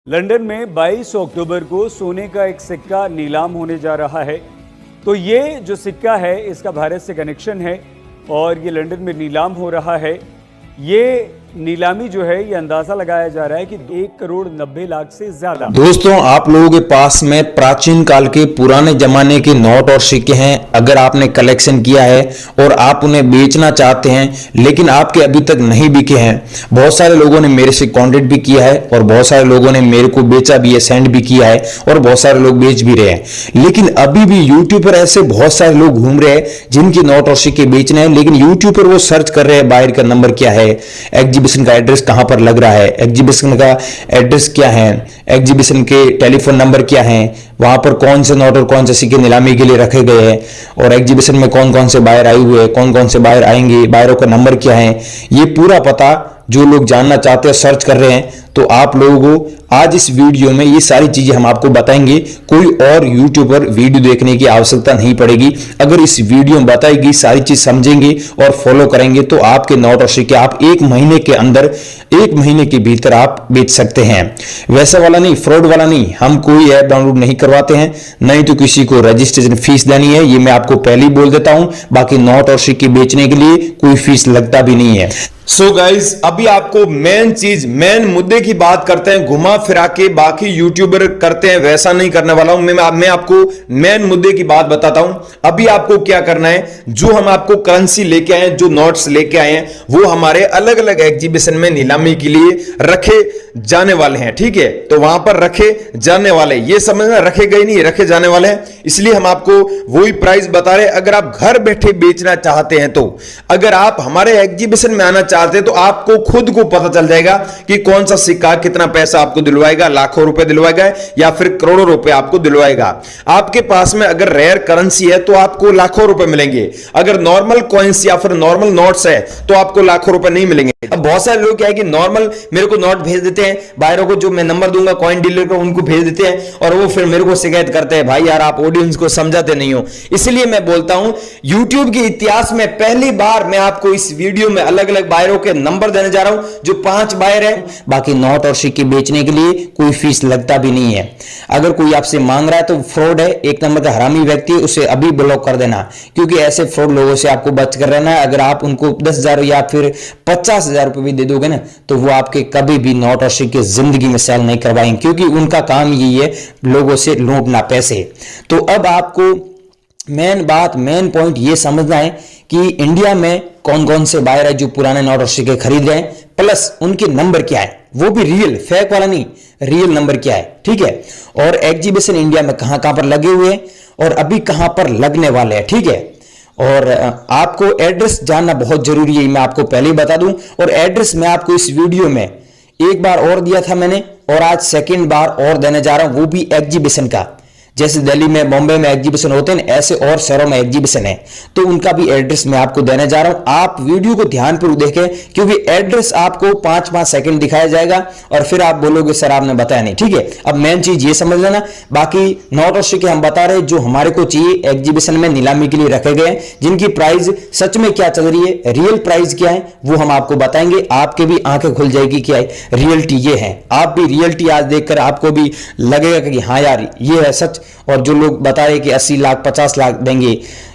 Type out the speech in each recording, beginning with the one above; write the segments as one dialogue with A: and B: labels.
A: London में 22 अक्टूबर को सोने का एक सिक्का नीलाम होने जा रहा है। तो ये जो सिक्का है इसका भारत से कनेक्शन है और ये लंदन में नीलाम हो रहा है। ये नीलामी जो है ये अंदाजा लगाया जा रहा है कि 1,90,00,000 से ज्यादा।
B: दोस्तों, आप लोगों के पास में प्राचीन काल के पुराने जमाने के नोट और सिक्के हैं। अगर आपने कलेक्शन किया है और आप उन्हें बेचना चाहते हैं लेकिन आपके अभी तक नहीं बिके हैं, बहुत सारे लोगों ने मेरे से कांटेक्ट भी किया है और बहुत सारे लोगों ने मेरे को बेचा भी है, सेंड भी किया है और बहुत सारे लोग बेच भी रहे हैं। लेकिन अभी भी यूट्यूब पर ऐसे बहुत सारे लोग घूम रहे हैं जिनके नोट और सिक्के बेचने हैं, लेकिन यूट्यूब पर वो सर्च कर रहे हैं बायर का नंबर क्या है, एग्जीबिशन का एड्रेस कहां पर लग रहा है, एग्जीबिशन का एड्रेस क्या है, एग्जीबिशन के टेलीफोन नंबर क्या है, वहां पर कौन से नोट और कौन से सिक्के नीलामी के लिए रखे गए हैं और एग्जीबिशन में कौन कौन से बायर आए हुए हैं, कौन कौन से बायर आएंगे, बायरों का नंबर क्या है, ये पूरा पता जो लोग जानना चाहते हैं, सर्च कर रहे हैं। तो आप लोगों को आज इस वीडियो में ये सारी चीजें हम आपको बताएंगे। कोई और यूट्यूबर वीडियो देखने की आवश्यकता नहीं पड़ेगी। अगर इस वीडियो में बताएगी सारी चीज समझेंगे और फॉलो करेंगे तो आपके नोट और सिक्के आप 1 महीने के अंदर, 1 महीने के भीतर आप बेच सकते हैं। वैसा वाला नहीं, फ्रॉड वाला नहीं। हम कोई ऐप डाउनलोड नहीं करवाते हैं, नहीं तो किसी को रजिस्ट्रेशन फीस देनी है, ये मैं आपको पहले ही बोल देता हूं। बाकी नोट और सिक्के बेचने के लिए कोई फीस लगता भी नहीं है।
C: सो गाइज, अभी आपको मेन चीज, मेन मुद्दे की बात करते हैं। घुमा फिरा के बाकी यूट्यूबर करते हैं वैसा नहीं करने वाला हूं मैं आपको मेन मुद्दे की बात बताता हूं। अभी आपको क्या करना है, जो हम आपको करेंसी लेके आए हैं, जो नोट्स लेके आए हैं, वो हमारे अलग अलग एग्जीबिशन में नीलामी के लिए रखे जाने वाले हैं। ठीक है, तो वहां पर रखे जाने वाले, ये समझना, रखे गए नहीं, रखे जाने वाले हैं। इसलिए हम आपको वही प्राइस बता रहे हैं। अगर आप घर बैठे बेचना चाहते हैं तो, अगर आप हमारे एग्जीबिशन में आना चाहते हैं तो आपको खुद को पता चल जाएगा कि कौन सा सिक्का कितना पैसा आपको दिलवाएगा, लाखों रुपए दिलवाएगा या फिर करोड़ों रुपए आपको दिलवाएगा। आपके पास में अगर रेयर करेंसी है तो आपको लाखों रुपए मिलेंगे, अगर नॉर्मल कॉइन्स या फिर नॉर्मल नोट्स है तो आपको लाखों रुपए नहीं मिलेंगे। अब बहुत सारे लोग क्या है कि नॉर्मल मेरे को नोट भेज देते हैं, बायरों को जो मैं नंबर दूंगा कॉइन डीलर को, उनको भेज देते हैं और वो फिर मेरे को शिकायत करते हैं, भाई यार आप ऑडियंस को समझाते नहीं हो। इसलिए मैं बोलता हूं, यूट्यूब के इतिहास में पहली बार मैं आपको इस वीडियो में अलग अलग बायरों के नंबर देने जा रहा हूं, जो 5 बायर है। बाकी नोट और सिक्के बेचने के लिए कोई फीस लगता भी नहीं है। अगर कोई आपसे मांग रहा है तो फ्रॉड है, एक नंबर का हरामी व्यक्ति है, उसे अभी ब्लॉक कर देना, क्योंकि ऐसे फ्रॉड लोगों से आपको बच कर रहना है। अगर आप उनको 10,000 या फिर 50,000 रुपए भी दे दोगे ना, तो वो आपके कभी भी नोट और सिक्के जिंदगी में सेल नहीं करवाएंगे, क्योंकि उनका काम यही है लोगों से लूटना पैसे। तो अब आपको मेन बात, मेन पॉइंट ये समझना है कि इंडिया में कौन कौन से बायर है जो पुराने नोट और सिक्के खरीद रहे हैं, प्लस उनके नंबर क्या है, वो भी रियल, फेक वाला नहीं, रियल नंबर क्या है। ठीक है, और एग्जीबिशन इंडिया में कहां कहां पर लगे हुए हैं और अभी कहां पर लगने वाले हैं। ठीक है, और आपको एड्रेस जानना बहुत जरूरी है, मैं आपको पहले ही बता दूं। और एड्रेस मैं आपको इस वीडियो में एक बार और दिया था मैंने, और आज सेकंड बार और देने जा रहा हूं, वो भी एग्जीबिशन का। जैसे दिल्ली में, बॉम्बे में एग्जीबिशन होते हैं, ऐसे और शहरों में एग्जीबिशन है, तो उनका भी एड्रेस मैं आपको देने जा रहा हूं। आप वीडियो को ध्यानपूर्वक देखें, क्योंकि एड्रेस आपको 5-5 सेकंड दिखाया जाएगा और फिर आप बोलोगे सर आपने बताया नहीं। ठीक है, अब मेन चीज ये समझ लेना। बाकी नोट और सिक्के हम बता रहे जो हमारे को चाहिए, एग्जीबिशन में नीलामी के लिए रखे गए, जिनकी प्राइस सच में क्या चल रही है, रियल प्राइस क्या है, वो हम आपको बताएंगे। आपके भी आंखें खुल जाएगी कि रियलिटी ये है। आप भी रियलिटी आज देखकर आपको भी लगेगा कि हाँ यार ये है सच। और जो लोग बता रहे कि 80 लाख 50 लाख देंगे,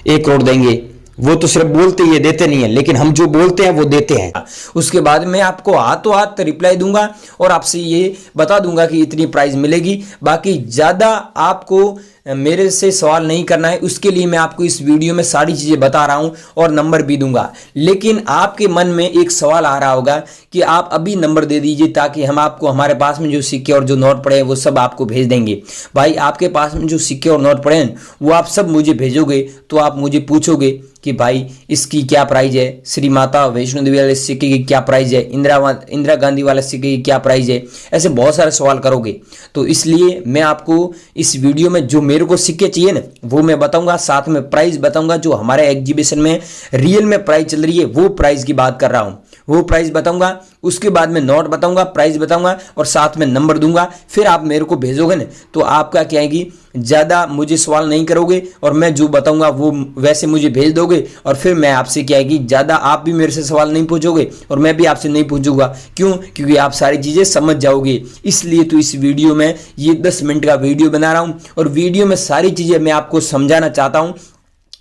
C: 1 करोड़ देंगे, वो तो सिर्फ बोलते ही देते नहीं है, लेकिन हम जो बोलते हैं वो देते हैं। उसके बाद मैं आपको हाथों हाथ रिप्लाई दूंगा और आपसे ये बता दूंगा कि इतनी प्राइस मिलेगी। बाकी ज्यादा आपको मेरे से सवाल नहीं करना है, उसके लिए मैं आपको इस वीडियो में सारी चीजें बता रहा हूं और नंबर भी दूंगा। लेकिन आपके मन में एक सवाल आ रहा होगा कि आप अभी नंबर दे दीजिए ताकि हम आपको हमारे पास में जो सिक्के और जो नोट पड़े हैं वो सब आपको भेज देंगे। भाई आपके पास में जो सिक्के और नोट पड़े हैं वो आप सब मुझे भेजोगे तो आप मुझे पूछोगे कि भाई इसकी क्या प्राइस है, श्री माता वैष्णो देवी वाले सिक्के की क्या प्राइस है, इंदिरा गांधी वाले सिक्के की क्या प्राइस है, ऐसे बहुत सारे सवाल करोगे। तो इसलिए मैं आपको इस वीडियो में जो मेरे को सिक्के चाहिए ना वो मैं बताऊंगा, साथ में प्राइस बताऊंगा, जो हमारे एग्जीबिशन में रियल में प्राइस चल रही है वो प्राइस की बात कर रहा हूं।
D: वो प्राइस बताऊंगा, उसके बाद में नोट बताऊंगा, प्राइस बताऊंगा और साथ में नंबर दूंगा। फिर आप मेरे को भेजोगे ना तो आपका क्या है कि ज़्यादा मुझे सवाल नहीं करोगे और मैं जो बताऊंगा वो वैसे मुझे भेज दोगे और फिर मैं आपसे क्या है कि ज़्यादा आप भी मेरे से सवाल नहीं पूछोगे और मैं भी आपसे नहीं पूछूंगा। क्यों? क्योंकि आप सारी चीज़ें समझ जाओगे। इसलिए तो इस वीडियो में ये 10 मिनट का वीडियो बना रहा हूँ और वीडियो में सारी चीज़ें मैं आपको समझाना चाहता हूँ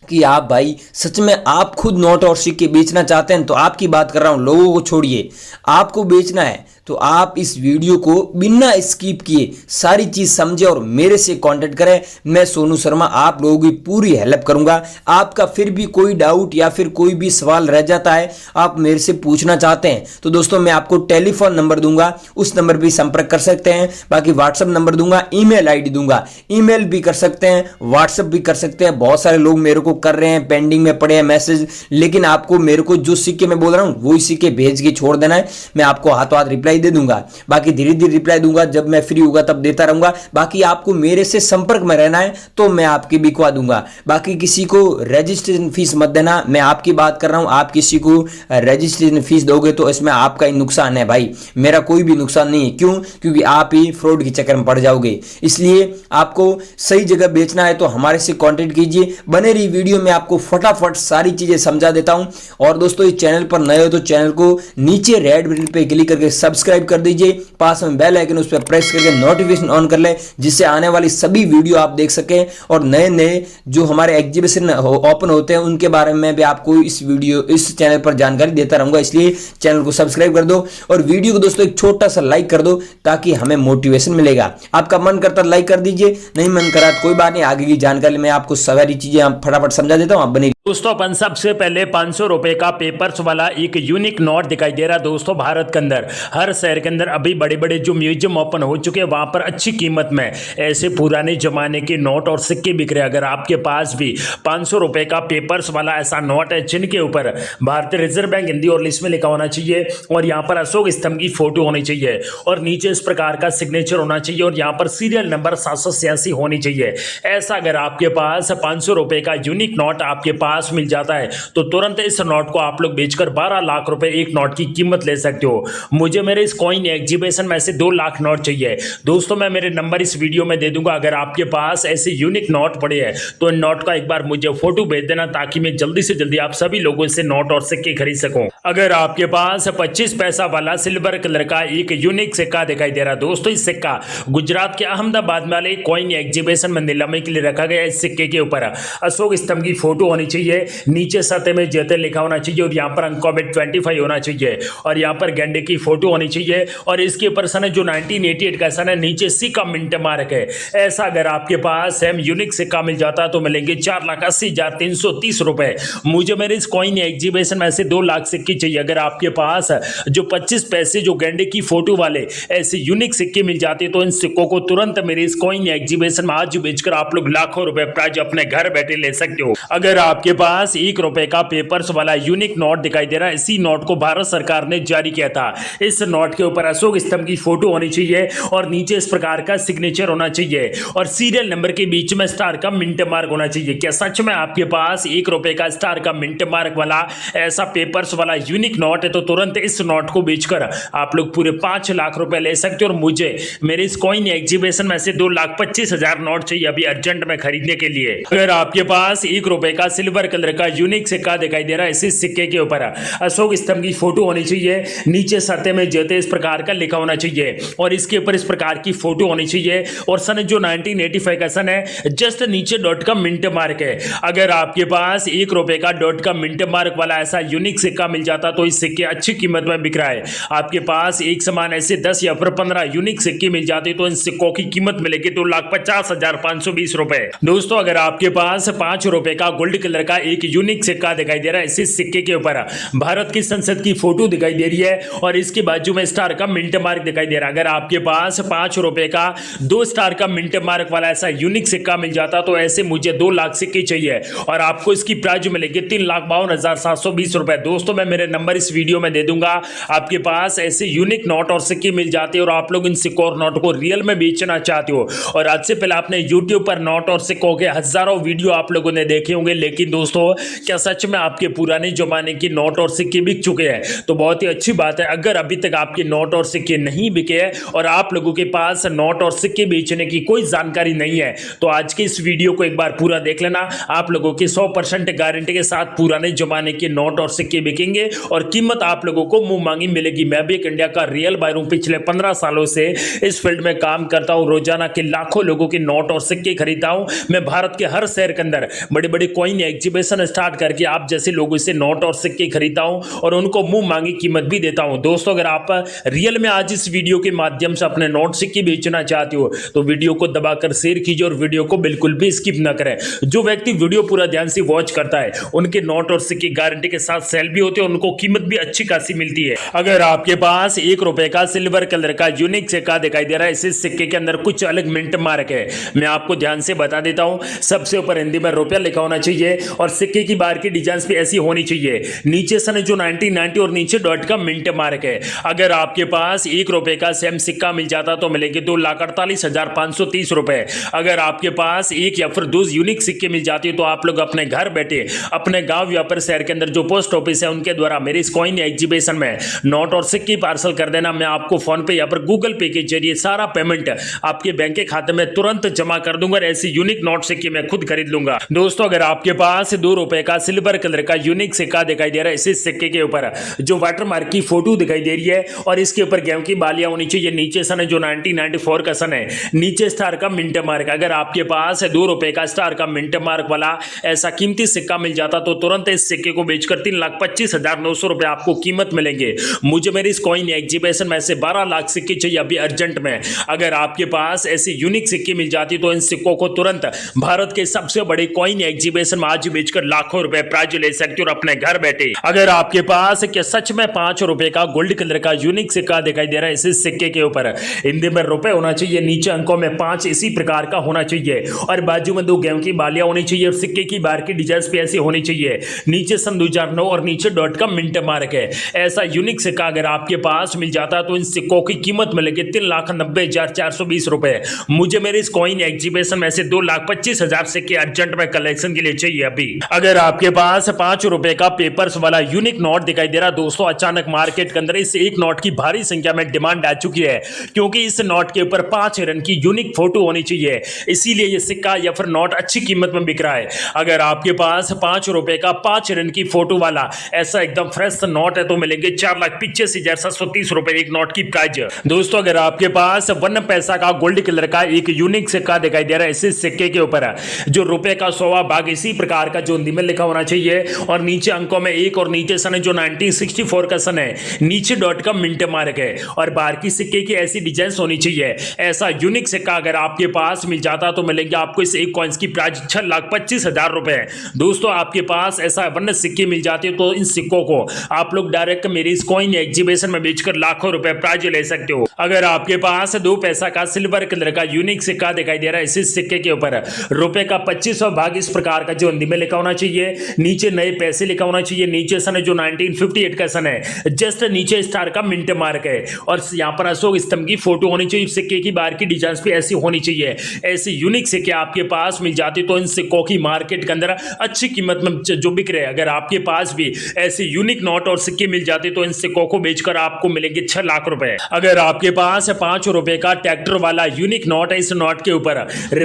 D: कि आप भाई सच में आप खुद नोट और सिक्के बेचना चाहते हैं तो आपकी बात कर रहा हूं, लोगों को छोड़िए। आपको बेचना है तो आप इस वीडियो को बिना स्किप किए सारी चीज समझे और मेरे से कांटेक्ट करें। मैं सोनू शर्मा आप लोगों की पूरी हेल्प करूंगा। आपका फिर भी कोई डाउट या फिर कोई भी सवाल रह जाता है, आप मेरे से पूछना चाहते हैं तो दोस्तों मैं आपको टेलीफोन नंबर दूंगा, उस नंबर पर संपर्क कर सकते हैं। बाकी व्हाट्सएप नंबर दूंगा, ईमेल आईडी दूंगा, ईमेल भी कर सकते हैं, व्हाट्सएप भी कर सकते हैं। बहुत सारे लोग मेरे को कर रहे हैं, पेंडिंग में पड़े हैं मैसेज, लेकिन आपको मेरे को जो सिक्के मैं बोल रहा हूं वही सिक्के भेज के छोड़ देना है। मैं आपको हाथों हाथ रिप्लाई दे दूंगा। बाकी धीरे धीरे रिप्लाई दूंगा, जब मैं फ्री होगा तब देता रहूंगा। बाकी आपको मेरे से संपर्क में रहना है तो मैं आपकी बिकवा दूंगा। बाकी किसी को रजिस्ट्रेशन फीस मत देना, मैं आपकी बात कर रहा हूं। आप किसी को रजिस्ट्रेशन फीस दोगे तो इसमें आपका ही नुकसान है भाई, मेरा कोई भी नुकसान नहीं है। क्यों? क्योंकि आप ही फ्रॉड के चक्कर में पड़ जाओगे। इसलिए आपको सही जगह बेचना है तो हमारे से कांटेक्ट कीजिए। बने रही वीडियो में आपको फटाफट सारी चीजें समझा देता हूं। और दोस्तों इस चैनल पर नए हो तो चैनल को नीचे रेड बटन पे क्लिक करके सब्सक्राइब कर दीजिए, पास में बेल आइकन उस पर प्रेस करके नोटिफिकेशन ऑन कर ले, जिससे आने वाली सभी वीडियो आप देख सकें। और नए नए जो हमारे एग्जीबिशन ओपन होते हैं उनके बारे में भी आपको इस चैनल पर जानकारी देता रहूंगा। इसलिए चैनल को सब्सक्राइब कर दो और वीडियो को दोस्तों एक छोटा सा लाइक कर दो ताकि हमें मोटिवेशन मिलेगा। आपका मन करता लाइक कर दीजिए, नहीं मन करा तो कोई बात नहीं, आगे की जानकारी में आपको सारी चीजें फटाफट समझा देता हूं, आप बने।
E: दोस्तों अपन सबसे पहले 500 रुपए का पेपर्स वाला एक यूनिक नोट दिखाई दे रहा है दोस्तों। भारत के अंदर हर शहर के अंदर अभी बड़े बड़े जो म्यूजियम ओपन हो चुके हैं वहां पर अच्छी कीमत में ऐसे पुराने जमाने के नोट और सिक्के बिक रहे हैं। अगर आपके पास भी 500 रुपए का पेपर्स वाला ऐसा नोट है जिनके ऊपर भारतीय रिजर्व बैंक हिंदी और इंग्लिश में लिखा होना चाहिए और यहाँ पर अशोक स्तंभ की फोटो होनी चाहिए और नीचे इस प्रकार का सिग्नेचर होना चाहिए और यहाँ पर सीरियल नंबर 786 होनी चाहिए, ऐसा अगर आपके पास 500 रुपए का यूनिक नोट आपके पास मिल जाता है तो तुरंत इस नोट को आप लोग बेचकर 12 लाख रुपए एक नोट की कीमत ले सकते हो। मुझे मेरे इस कॉइन एग्जीबिशन में से 2 लाख नोट चाहिए दोस्तों। मैं मेरे नंबर इस वीडियो में दे दूंगा। अगर आपके पास ऐसे यूनिक नोट पड़े हैं तो इन नोट का एक बार मुझे फोटो भेज देना ताकि मैं जल्दी से जल्दी आप सभी लोगों से नोट और सिक्के खरीद सकूं। अगर आपके पास 25 पैसा वाला सिल्वर कलर का एक यूनिक सिक्का दिखाई दे रहा है दोस्तों, इस सिक्का गुजरात के अहमदाबाद में वाले कॉइन एग्जीबिशन में नीलामी के लिए रखा गया। इस सिक्के के ऊपर अशोक स्तंभ की फोटो होनी चाहिए, नीचे सतह में जेते लिखा होना चाहिए और यहाँ पर अंकों में 25 होना चाहिए और यहाँ पर गेंडे की फोटो होनी चाहिए और इसके ऊपर सन जो 1988 का सन है, नीचे सी का मिंट मार्क है। ऐसा अगर आपके पास सेम यूनिक सिक्का मिल जाता तो मिलेंगे 4,80,330 रुपए। मुझे मेरे इस कॉइन एग्जीबिशन में से 2 लाख सिक्के चाहिए। अगर आपके पास जो 25 पैसे जो गेंडे की फोटो वाले ऐसे यूनिक सिक्के मिल जाते तो इन सिक्कों को तुरंत मेरे इस कॉइन एग्जीबिशन में आज बेचकर आप लोग लाखों रुपए प्राइज अपने घर बैठे ले सकते हो। अगर आपके पास 1 रुपए का पेपर्स वाला यूनिक नोट दिखाई दे रहा है, इसी नोट को भारत सरकार ने जारी किया था। इस नोट के ऊपर अशोक स्तंभ की फोटो होनी चाहिए और नीचे इस प्रकार का सिग्नेचर होना चाहिए और सीरियल नंबर के बीच में स्टार का मिंट मार्क होना चाहिए। क्या सच में आपके पास 1 रुपए का स्टार का मिंट मार्क वाला ऐसा पेपर्स वाला यूनिक नोट है तो तुरंत इस नोट को बेचकर आप लोग पूरे 5 लाख रुपए ले सकते हो। और मुझे मेरे इस कॉइन एग्जीबिशन में से 2,25,000 नोट चाहिए अभी अर्जेंट में खरीदने के लिए। अगर आपके पास 1 रुपए का सिल्वर कलर का यूनिक सिक्का दिखाई दे रहा है, इसी सिक्के के ऊपर अशोक स्तंभ की फोटो होनी चाहिए, नीचे सतह में जेते इस प्रकार का लिखा होना चाहिए और इसके ऊपर इस प्रकार की फोटो होनी चाहिए और सन जो 1985 का सन है, जस्ट नीचे डॉट का मिंट मार्क है। अगर आपके पास 1 रुपए का डॉट का मिंट मार्क वाला ऐसा यूनिक सिक्का मिल जाता तो इस सिक्के अच्छी कीमत में बिक रहा है। आपके पास एक समान ऐसे 10 या फिर 15 यूनिक सिक्के मिल जाते तो इन सिक्कों की कीमत मिलेगी 2,50,520 रुपए। दोस्तों अगर आपके पास 5 रुपए का गोल्ड कलर का एक यूनिक सिक्का दिखाई दे रहा है, इसी सिक्के के ऊपर भारत की संसद की फोटो दिखाई दे रही है और इसके बाजू में स्टार का मिंट मार्क दिखाई दे रहा है। अगर आपके पास 5 रुपए का 2 स्टार का मिंट मार्क वाला ऐसा यूनिक सिक्का मिल जाता तो ऐसे मुझे 2 लाख सिक्के चाहिए और आपको इसकी प्राइस मिलेगी 3,52,720 रुपए। दोस्तों मैं मेरे नंबर इस वीडियो में दे दूंगा। आपके पास ऐसे यूनिक नोट और सिक्के मिल जाते और आप लोग इन सिक्कों और नोट को रियल में बेचना चाहते हो और आज से पहले आपने यूट्यूब पर नोट और सिक्कों के हजारों वीडियो आप लोगों ने देखे होंगे, लेकिन दोस्तों, क्या सच में आपके पुराने जमाने के नोट और सिक्के बिक चुके हैं? तो बहुत ही अच्छी बात है। अगर अभी तक आपके नोट और सिक्के नहीं बिके हैं और आप लोगों के पास नोट और सिक्के बेचने की कोई जानकारी नहीं है, तो आज के इस वीडियो को एक बार पूरा देख लेना। आप लोगों की 100% गारंटी के साथ पुराने जमाने के नोट और सिक्के बिकेंगे और कीमत आप लोगों को मुंह मांगी मिलेगी। मैं भी एक इंडिया का रियल बायर हूं, पिछले 15 सालों से इस फील्ड में काम करता हूं, रोजाना के लाखों लोगों के नोट और सिक्के खरीदता हूं। मैं भारत के हर शहर के अंदर बड़े बड़े कॉइन एग्जीबिशन स्टार्ट करके आप जैसे लोगों से नोट और सिक्के खरीदता हूं और उनको मुंह मांगी कीमत भी देता हूं। दोस्तों, अगर आप रियल में आज इस वीडियो के माध्यम से अपने नोट सिक्के बेचना चाहते हो तो वीडियो को दबाकर शेयर कीजिए और वीडियो को बिल्कुल भी स्किप ना करें। जो व्यक्ति वीडियो पूरा ध्यान से वॉच करता है उनके नोट और सिक्के गारंटी के साथ सेल भी होते हैं, उनको कीमत भी अच्छी खासी मिलती है। अगर आपके पास 1 रुपए का सिल्वर कलर का यूनिक सिक्का दिखाई दे रहा है, इस सिक्के के अंदर कुछ अलग मिंट मार्क है। मैं आपको ध्यान से बता देता हूं। सबसे ऊपर हिंदी में रुपया लिखा होना चाहिए और सिक्के की बाहर की डिजाइन भी ऐसी होनी चाहिए। नीचे सन जो 1990 और नीचे डॉट का मिंट मार्क है। अगर आपके पास 1 रुपए का सेम सिक्का मिल जाता तो मिलेंगे 2,48,530 रुपए। अगर आपके पास एक या फिर 2 यूनिक सिक्के मिल जाते तो आप लोग अपने घर बैठे अपने गांव या फिर शहर के अंदर जो पोस्ट ऑफिस है उनके द्वारा मेरे इस कॉइन एग्जीबिशन में नोट और सिक्के पार्सल कर देना। मैं आपको फोन पे या फिर गूगल पे के जरिए सारा पेमेंट आपके बैंक के खाते में तुरंत जमा कर दूंगा और ऐसी यूनिक नोट सिक्के मैं खुद खरीद लूंगा। दोस्तों, अगर आपके पास 2 रुपए का सिल्वर कलर का यूनिक सिक्का दिखाई दे रहा है, इसी सिक्के के ऊपर जो वाटर मार्क की फोटो दिखाई दे रही है और इसके ऊपर गेहूं की बालियां होनी चाहिए। नीचे सन जो 1994 का सन है, नीचे स्टार का मिंट मार्क। अगर आपके पास 2 रुपए का स्टार का मिंट मार्क वाला ऐसा कीमती सिक्का मिल जाता तो तुरंत इस सिक्के को बेचकर 3,25,900 रुपए आपको कीमत मिलेंगे। मुझे मेरी इस कॉइन एग्जीबिशन में से 12 लाख सिक्के चाहिए अभी अर्जेंट में। अगर आपके पास ऐसी यूनिक सिक्के मिल जाती तो इन सिक्कों को तुरंत भारत के सबसे बड़े कॉइन एग्जीबिशन में आज बेचकर लाखों रुपए प्राइज ले सकते हो और अपने घर बैठे। अगर आपके पास क्या सच में 5 रुपए का गोल्ड कलर का यूनिक सिक्का दिखाई दे रहा है, इसी सिक्के के ऊपर हिंदी में रुपए होना चाहिए, नीचे अंकों में 5 इसी प्रकार का होना चाहिए और बाजू में 2 गेहूं की बालियां होनी चाहिए और सिक्के की बाहर की डिजाइन भी ऐसी होनी चाहिए। नीचे सन 2009 और नीचे डॉट का मिंट मार्क है। ऐसा यूनिक सिक्का अगर आपके पास मिल जाता तो इन सिक्कों की कीमत मिलेगी 3,90,420 रुपए। मुझे मेरे इस कॉइन एग्जीबिशन में से 2,25,000 सिक्के अर्जेंट में कलेक्शन के लिए चाहिए अभी। अगर आपके पास 5 रुपए का पेपर्स वाला यूनिक नोट दिखाई दे रहा दोस्तों, अचानक मार्केट के अंदर इस एक नोट की भारी संख्या में डिमांड आ चुकी है क्योंकि इस नोट के ऊपर 5 हिरन की यूनिक फोटो होनी चाहिए, इसीलिए ये सिक्का या फिर नोट अच्छी कीमत में बिक रहा है। अगर आपके पास 5 रुपए का 5 हिरन की फोटो वाला ऐसा एकदम फ्रेश नोट है तो मिलेंगे 4,85,730 रुपए एक नोट की प्राइस। दोस्तों, अगर आपके पास 1 पैसा का गोल्ड कलर का एक यूनिक सिक्का दिखाई दे रहा है, इसी सिक्के के ऊपर जो रुपए का 100वां भाग इसी प्रकार का जो हिंदी में लिखा होना चाहिए और नीचे अंकों में 1 और नीचे सन जो 1964 का सन है, नीचे डॉट का मिंट मार्क है और बाहर की सिक्के की ऐसी डिजाइन होनी चाहिए। ऐसा यूनिक सिक्का अगर आपके पास मिल जाता तो मिलेंगे आपको इस एक कॉइंस की प्राइस 6,25,000 रुपए। दोस्तों, आपके पास ऐसा 1 सिक्के मिल जाते तो इन सिक्कों को आप लोग डायरेक्ट मेरी इस कॉइन एग्जीबिशन में बेचकर लाखों रुपए प्राइज ले सकते हो। अगर आपके पास 2 पैसा का सिल्वर कलर का यूनिक सिक्का दिखाई दे रहा है, इसी सिक्के के ऊपर रुपए का 25वां भाग इस प्रकार का जो हिंदी में लिखा होना चाहिए, नीचे नए पैसे लिखा होना चाहिए, नीचे सन जो 1958 का सन है, जस्ट नीचे स्टार का मिंट मार्क है और यहाँ पर अशोक स्तंभ की फोटो होनी चाहिए। सिक्के की बाहर की डिजाइन भी ऐसी होनी चाहिए। ऐसी यूनिक सिक्के आपके पास मिल जाते तो इन सिक्कों की मार्केट के अंदर अच्छी कीमत में जो बिक रहे। अगर आपके पास भी ऐसे यूनिक नोट और सिक्के मिल जाते तो इन सिक्कों को बेचकर आपको मिलेंगे 6 लाख रुपए। अगर आपके पास 5 रुपए का ट्रैक्टर वाला यूनिक नोट है, इस नोट के ऊपर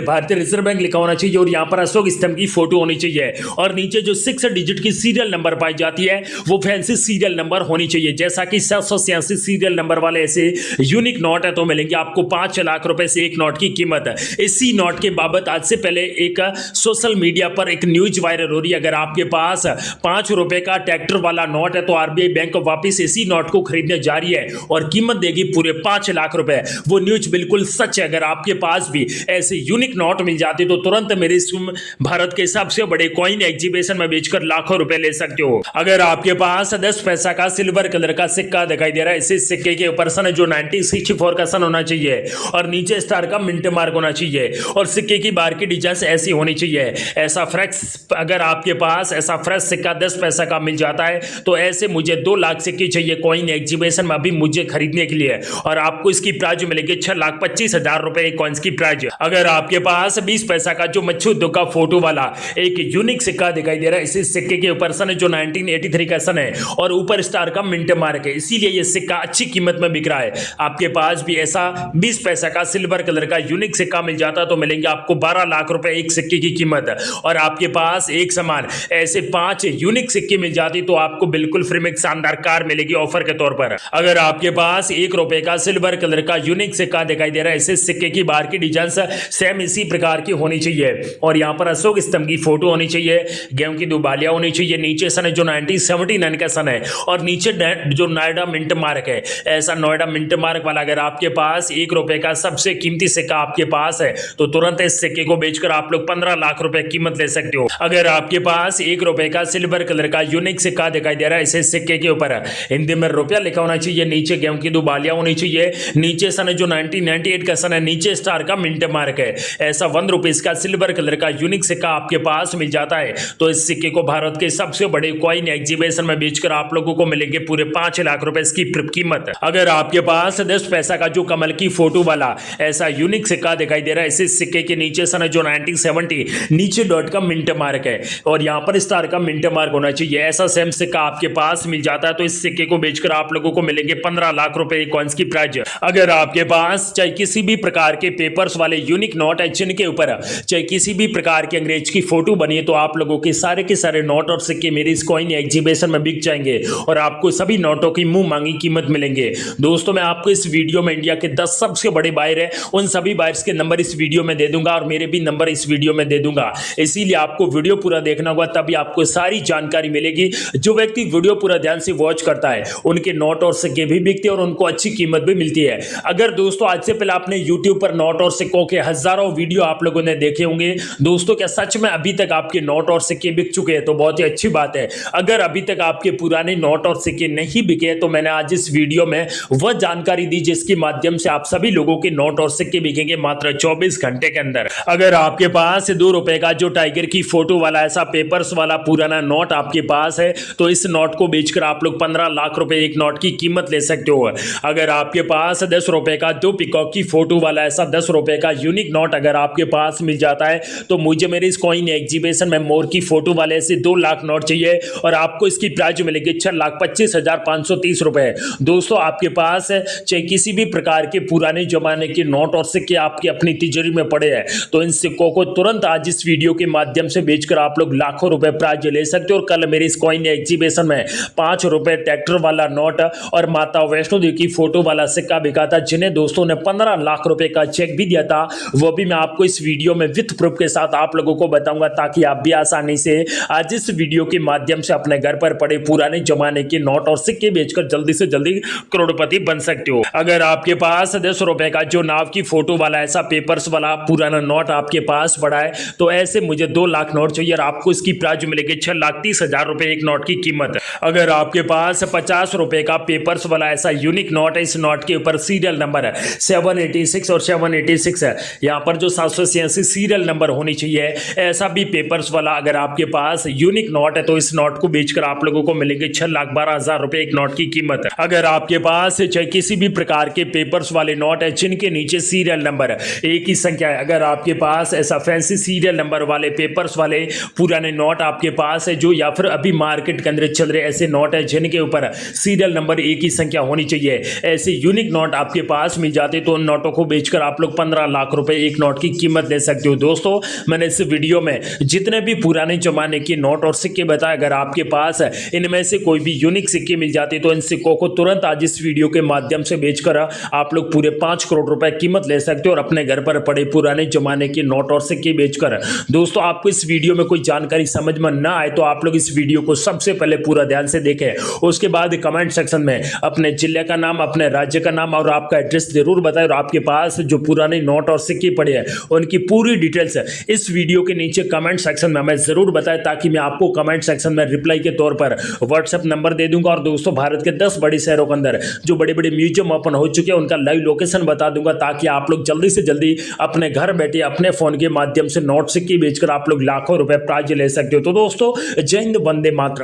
E: भारतीय रिजर्व बैंक लिखा होना चाहिए और यहाँ पर अशोक स्तंभ की फोटो होनी चाहिए और नीचे जो 6 डिजिट की सीरियल नंबर पाई जाती है वो फैंसी सीरियल नंबर होनी चाहिए, जैसा कि 786 सीरियल नंबर वाले ऐसे यूनिक नोट है तो मिलेंगे आपको 5 लाख रुपए से एक नोट की कीमत। इसी नोट के बाबत आज से पहले एक सोशल मीडिया पर एक न्यूज वायरल हो रही है। अगर आपके पास 5 रुपए का ट्रैक्टर वाला नोट है तो आरबीआई बैंक वापस इसी नोट को खरीदने जा रही है और कीमत देगी पूरे 5 लाख रुपए। वो न्यूज बिल्कुल सच है। अगर आपके पास भी ऐसे यूनिक नोट मिल जाते तो तुरंत मेरे भारत के सबसे बड़े कॉइन एग्जीबिशन में बेचकर लाखों रुपए ले सकते हो। अगर आपके पास 10 पैसा का सिल्वर कलर का सिक्का दिखाई दे रहा है, इसी सिक्के के ऊपर सन जो 1964 का सन होना चाहिए और नीचे स्टार का मिंट मार्क होना चाहिए और सिक्के की बाहर की डिजाइन ऐसी होनी चाहिए। ऐसा फ्रेश अगर आपके पास ऐसा फ्रेश सिक्का 10 पैसा का मिल जाता है तो ऐसे मुझे 2 लाख सिक्के चाहिए कॉइन एग्जीबिशन में अभी मुझे खरीदने के लिए और आपको इसकी प्राइस मिलेगी 6,25,000 रुपए कॉइन्स की प्राइस। अगर आपके पास 20 पैसा का जो मच्छू उद्योग का फोटो वाला एक यूनिक सिक्का दिखाई दे रहा है। इसी सिक्के के ऊपर सन है जो 1983 का सन है और ऊपर स्टार का मिंट मार्क है, इसीलिए ये सिक्का अच्छी कीमत में बिक रहा है। आपके पास भी ऐसा 20 पैसा का सिल्वर कलर का यूनिक सिक्का मिल जाता तो मिलेंगे आपको 12 लाख रुपए एक सिक्के की कीमत। और आपके पास एक समान ऐसे 5 यूनिक सिक्के मिल जाती तो आपको बिल्कुल फ्री में एक शानदार कार मिलेगी ऑफर के तौर पर। अगर आपके पास 1 रुपए का सिल्वर कलर का यूनिक सिक्का दिखाई दे रहा है, इसे सिक्के की बाहर की डिजाइन सेम इसी प्रकार की होनी चाहिए और यहाँ पर अशोक स्तंभ की फोटो होनी चाहिए, गेहूं की 2 बालियां होनी चाहिए, नीचे सन है जो 1979 का सन है और नीचे जो नोएडा मिंट मार्क है, ऐसा नोएडा मिंट मार्क वाला अगर आपके पास 1 रुपए का सबसे कीमती सिक्का आपके पास है तो तुरंत इस सिक्के को बेचकर आप लोग 15 लाख रुपए कीमत ले सकते हो। अगर आपके पास 1 रुपए का सिल्वर कलर का यूनिक सिक्का दिखाई दे रहा है, इसे सिक्के के ऊपर हिंदी में रुपया लिखा होना चाहिए, नीचे गेहूं की 2 बालियां होनी चाहिए, नीचे सन है जो 1998 का सन है, नीचे स्टार का मिंट मार्क है, ऐसा 1 रुपीस का सिल्वर कलर का यूनिक सिक्का आपके पास मिल जाता है तो इस सिक्के को भारत के सबसे बड़े कॉइन एग्जीबिशन में बेचकर आप लोगों को मिलेंगे पूरे 5 लाख रुपए इसकी कीमत। अगर आपके पास 10 पैसा का जो कमल की फोटो वाला ऐसा यूनिक सिक्का दिखाई दे रहा है, इस सिक्के के नीचे सन है जो 1970 नीचे डॉट का मिंट मार्क है और यहाँ पर स्टार का मिंट मार्क होना चाहिए, ऐसा सेम सिक्का आपके पास मिल जाता है तो इस सिक्के को बेचकर आप लोगों को मिलेंगे 15 लाख रुपए कॉइंस की प्राइज। अगर आपके पास चाहे किसी भी प्रकार के पेपर्स वाले यूनिक नोट है जिनके ऊपर चाहे किसी भी प्रकार की अंग्रेज की फोटो बनी है तो आप लोगों के सारे नोट और सिक्के मेरे इस कॉइन एग्जीबिशन में बिक जाएंगे और आपको सभी नोटों की मुंह मांगी कीमत मिलेंगे। दोस्तों मैं आपको इस वीडियो में इंडिया के 10 सबसे बड़े बायर है उन सभी बायर्स के नंबर इस वीडियो में दे दूंगा और मेरे भी नंबर इस वीडियो में दे दूंगा, इसीलिए आपको वीडियो पूरा देखना होगा तभी आपको सारी जानकारी मिलेगी। जो व्यक्ति वीडियो पूरा ध्यान से वॉच करता है उनके नोट और सिक्के भी बिकते हैं और उनको अच्छी कीमत भी मिलती है। अगर दोस्तों आज से पहले आपने YouTube पर नोट और सिक्कों के हजारों वीडियो आप लोगों ने देखे होंगे, दोस्तों क्या सच में अभी तक आपके नोट और सिक्के बिक चुके हैं? तो बहुत ही अच्छी बात है। अगर अभी तक आपके पुराने नोट और सिक्के नहीं बिके तो मैंने आज इस वीडियो में वह जानकारी दी जिसके माध्यम से आप सभी लोगों के नोट और सिक्के बिकेंगे मात्र 24 घंटे के अंदर। अगर आपके पास 2 रुपए का जो टाइगर की फोटो वाला ऐसा पेपर्स वाला पुराना नोट आपके पास है तो इस नोट को बेचकर आप लोग 15 लाख रुपए एक नोट की कीमत ले सकते हो। अगर आपके पास 10 रुपए का 2 पिकॉक की फोटो वाला ऐसा 10 रुपए का यूनिक नोट अगर आपके पास मिल जाता है तो मुझे मेरे इस कॉइन एग्जीबिशन में मोर की फोटो वाले से 2 लाख नोट चाहिए और आपको इसकी प्राइस मिलेगी 6,25,530 रुपए। दोस्तों आपके पास चाहे किसी भी प्रकार के पुराने जमाने के नोट और सिक्के आपकी अपनी तिजोरी में पड़े हैं तो इन सिक्कों को तुरंत आज इस वीडियो के माध्यम से बेचकर आप लोग लाखों रुपए प्राइज ले सकते हो। और कल मेरे इस कॉइन एग्जीबिशन में 5 रुपए ट्रैक्टर वाला नोट और माता वैष्णो देवी की फोटो वाला सिक्का बिका था जिन्हें दोस्तों ने 15 लाख रुपए का चेक भी दिया था, वो भी मैं आपको इस वीडियो में विथ प्रूफ के साथ आप लोगों को बताऊंगा ताकि आप भी आसानी से आज इस वीडियो के माध्यम से अपने घर पर पड़े पुराने जमाने के नोट और सिक्के बेचकर जल्दी से जल्दी करोड़पति बन सकते हो। अगर आपके पास 10 रुपए का जो नाव की फोटो वाला ऐसा पेपर्स वाला पुराना नोट आपके पास पड़ा है तो ऐसे मुझे 2 लाख नोट चाहिए और आपको इसकी प्राइस मिलेगी 6,30,000 रुपए एक नोट की कीमत। अगर आपके पास 50 रुपए का पेपर्स वाला ऐसा यूनिक नोट है, इस नोट के ऊपर सीरियल नंबर है 786 और 786 है, यहाँ पर जो 786 सीरियल नंबर होनी चाहिए, ऐसा भी पेपर्स वाला अगर आपके पास यूनिक नोट है तो इस नोट को बेचकर आप लोगों को मिलेंगे 6,12,000 रुपए एक नोट की कीमत। अगर आपके पास चाहे किसी भी प्रकार के पेपर्स वाले नोट है जिनके नीचे सीरियल नंबर एक ही संख्या है, अगर आपके पास ऐसा फैंसी सीरियल नंबर वाले पेपर्स वाले पुराने नोट आपके पास है जो या फिर अभी मार्केट के अंदर चल रहे ऐसे नोट है जिनके ऊपर सीरियल नंबर एक ही संख्या होनी चाहिए, ऐसे यूनिक नोट आपके पास मिल जाते तो उन नोटों को बेचकर आप लोग 15 लाख रुपए एक नोट की कीमत ले सकते हो। दोस्तों मैंने इस वीडियो में जितने भी पुराने जमाने के नोट और सिक्के बताए, अगर आपके पास इनमें से कोई भी यूनिक सिक्के मिल जाते तो इन सिक्कों को तुरंत आज इस वीडियो के माध्यम से बेचकर आप लोग पूरे 5 करोड़ रुपए कीमत ले सकते हो और अपने घर पर पड़े पुराने जमाने के नोट और सिक्के बेचकर। दोस्तों आपको इस वीडियो में कोई जानकारी समझ में ना आए तो आप लोग इस वीडियो को सबसे पहले पूरा ध्यान से देखें, उसके बाद कमेंट सेक्शन में अपने जिले का नाम, अपने राज्य का नाम और आपका एड्रेस जरूर बताएं और आपके पास जो पुराने नोट और सिक्के पड़े हैं उनकी पूरी डिटेल्स इस वीडियो के नीचे कमेंट सेक्शन में हमें जरूर बताएं ताकि मैं आपको कमेंट सेक्शन में रिप्लाई के तौर पर व्हाट्सएप नंबर दे दूंगा। और दोस्तों भारत के 10 बड़े शहरों के अंदर जो बड़े बड़े म्यूजियम ओपन हो चुके हैं उनका लाइव लोकेशन बता दूंगा ताकि आप लोग जल्दी से जल्दी अपने घर बैठे अपने फोन के माध्यम से नोट सिक्के बेचकर आप लोग लाखों रुपए प्राइज ले सकते हो। तो दोस्तों जय हिंद, वंदे मातरम।